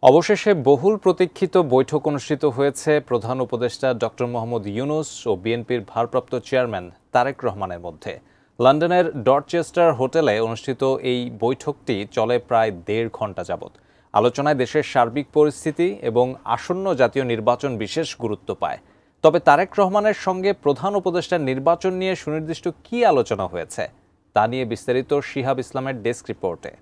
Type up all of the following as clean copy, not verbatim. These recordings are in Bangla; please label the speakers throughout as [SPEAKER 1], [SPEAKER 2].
[SPEAKER 1] অবশেষে বহুল প্রতীক্ষিত বৈঠক অনুষ্ঠিত হয়েছে প্রধান উপদেষ্টা ডক্টর মোহাম্মদ ইউনূস ও বিএনপির ভারপ্রাপ্ত চেয়ারম্যান তারেক রহমানের মধ্যে। লন্ডনের ডরচেস্টার হোটেলে অনুষ্ঠিত এই বৈঠকটি চলে প্রায় ১.৫ ঘণ্টা যাবৎ। আলোচনায় দেশের সার্বিক পরিস্থিতি এবং আসন্ন জাতীয় নির্বাচন বিশেষ গুরুত্ব পায়। তবে তারেক রহমানের সঙ্গে প্রধান উপদেষ্টার নির্বাচন নিয়ে সুনির্দিষ্ট কী আলোচনা হয়েছে তা নিয়ে বিস্তারিত শিহাব ইসলামের ডেস্ক রিপোর্টে।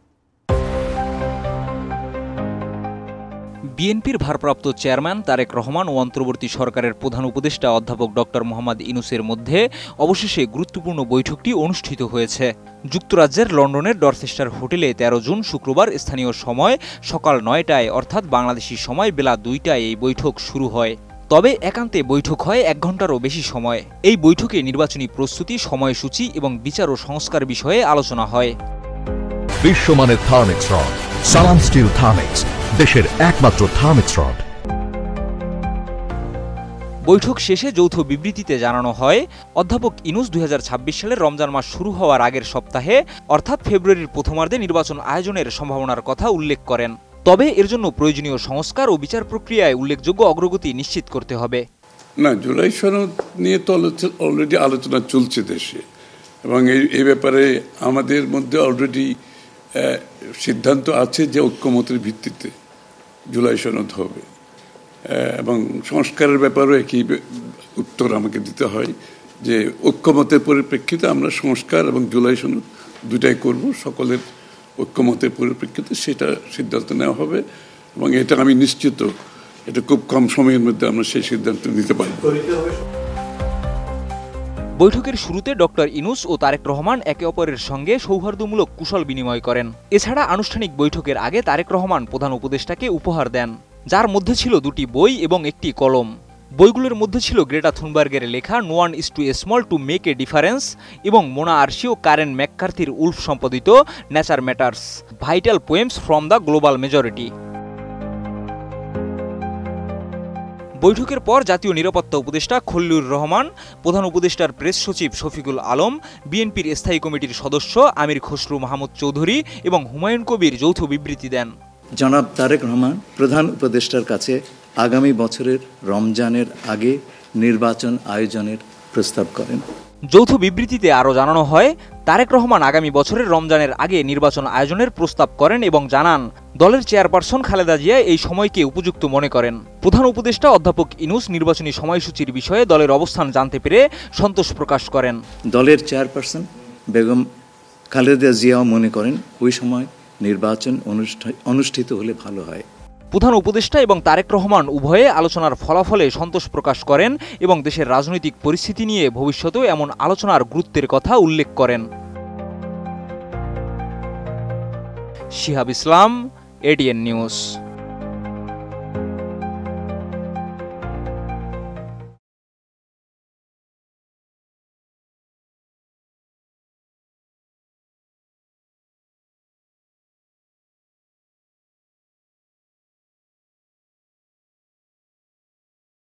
[SPEAKER 2] বিএনপির ভারপ্রাপ্ত চেয়ারম্যান তারেক রহমান ও অন্তর্বর্তী সরকারের প্রধান উপদেষ্টা অধ্যাপক ডক্টর মোহাম্মদ ইউনূসের মধ্যে অবশেষে গুরুত্বপূর্ণ বৈঠকটি অনুষ্ঠিত হয়েছে। যুক্তরাজ্যের লন্ডনের ডরচেস্টার হোটেলে ১৩ জুন শুক্রবার স্থানীয় সময় সকাল ৯টায় অর্থাৎ বাংলাদেশি সময় বেলা ২টায় এই বৈঠক শুরু হয়। তবে একান্তে বৈঠক হয় ১ ঘণ্টারও বেশি সময়। এই বৈঠকে নির্বাচনী প্রস্তুতি, সময়সূচি এবং বিচার ও সংস্কার বিষয়ে আলোচনা হয়।
[SPEAKER 3] বিশ্বমানের থার্মিক্স রড, সালাম স্টিল থার্মিক্স, দেশের একমাত্র থার্মিক্স রড।
[SPEAKER 2] বৈঠক শেষে যৌথ বিবৃতিতে জানানো হয়, অধ্যাপক ইউনূস ২০২৬ সালের রমজান মাস শুরু হওয়ার আগের সপ্তাহে অর্থাৎ ফেব্রুয়ারির প্রথমার্ধে নির্বাচন আয়োজনের সম্ভাবনার কথা উল্লেখ করেন। তবে এর জন্য প্রয়োজনীয় সংস্কার ও বিচার প্রক্রিয়ায় উল্লেখযোগ্য অগ্রগতি নিশ্চিত করতে হবে।
[SPEAKER 4] না, জুলাই সনদ নিয়ে তো অলরেডি আলোচনা চলছে দেশে, এবং এই ব্যাপারে আমাদের মধ্যে অলরেডি সিদ্ধান্ত আছে যে ঐক্যমতের ভিত্তিতে জুলাই সনদ হবে, এবং সংস্কারের ব্যাপারেও একই উত্তর আমাকে দিতে হয় যে ঐক্যমতের পরিপ্রেক্ষিতে আমরা সংস্কার এবং জুলাই সনদ দুটাই করব। সকলের ঐক্যমতের পরিপ্রেক্ষিতে সেটা সিদ্ধান্ত নেওয়া হবে, এবং এটা আমি নিশ্চিত এটা খুব কম সময়ের মধ্যে আমরা সেই সিদ্ধান্ত নিতে পারব।
[SPEAKER 2] বৈঠকের শুরুতে ডক্টর ইউনূস ও তারেক রহমান একে অপরের সঙ্গে সৌহার্দ্যমূলক কুশল বিনিময় করেন। এছাড়া আনুষ্ঠানিক বৈঠকের আগে তারেক রহমান প্রধান উপদেষ্টাকে উপহার দেন, যার মধ্যে ছিল ২টি বই এবং একটি কলম। বইগুলোর মধ্যে ছিল গ্রেটা থুনবার্গের লেখা no one is too small to make a difference এবং মোনা আরশি ও কারেন ম্যাককার্থির উলফ সম্পাদিত nature matters, vital poems from the global majority. বৈঠকের পর জাতীয় নিরাপত্তা উপদেষ্টা খলিলুর রহমান, প্রধান উপদেষ্টার প্রেস সচিব শফিকুল আলম, বিএনপির স্থায়ী কমিটির সদস্য আমির খসরু মাহমুদ চৌধুরী এবং হুমায়ুন কবির যৌথ বিবৃতি দেন।
[SPEAKER 5] জনাব তারেক রহমান প্রধান উপদেষ্টার কাছে আগামী বছরের রমজানের আগে নির্বাচন আয়োজনের প্রস্তাব করেন।
[SPEAKER 2] যৌথ বিবৃতিতে আরও জানানো হয়, তারেক রহমান আগামী বছরের রমজানের আগে নির্বাচন আয়োজনের প্রস্তাব করেন এবং জানান দলের চেয়ারপারসন খালেদা জিয়া এই সময়কে উপযুক্ত মনে করেন। প্রধান উপদেষ্টা অধ্যাপক ইউনূস নির্বাচনী সময়সূচির বিষয়ে দলের অবস্থান জানতে পেরে সন্তোষ প্রকাশ করেন।
[SPEAKER 5] দলের চেয়ারপারসন বেগম খালেদা জিয়াও মনে করেন ওই সময় নির্বাচন অনুষ্ঠিত হলে ভালো হয়।
[SPEAKER 2] প্রধান উপদেষ্টা এবং তারেক রহমান উভয়ে আলোচনার ফলাফলে সন্তোষ প্রকাশ করেন এবং দেশের রাজনৈতিক পরিস্থিতি নিয়ে ভবিষ্যতেও এমন আলোচনার গুরুত্বের কথা উল্লেখ করেন। শিহাব ইসলাম, এটিএন নিউজ।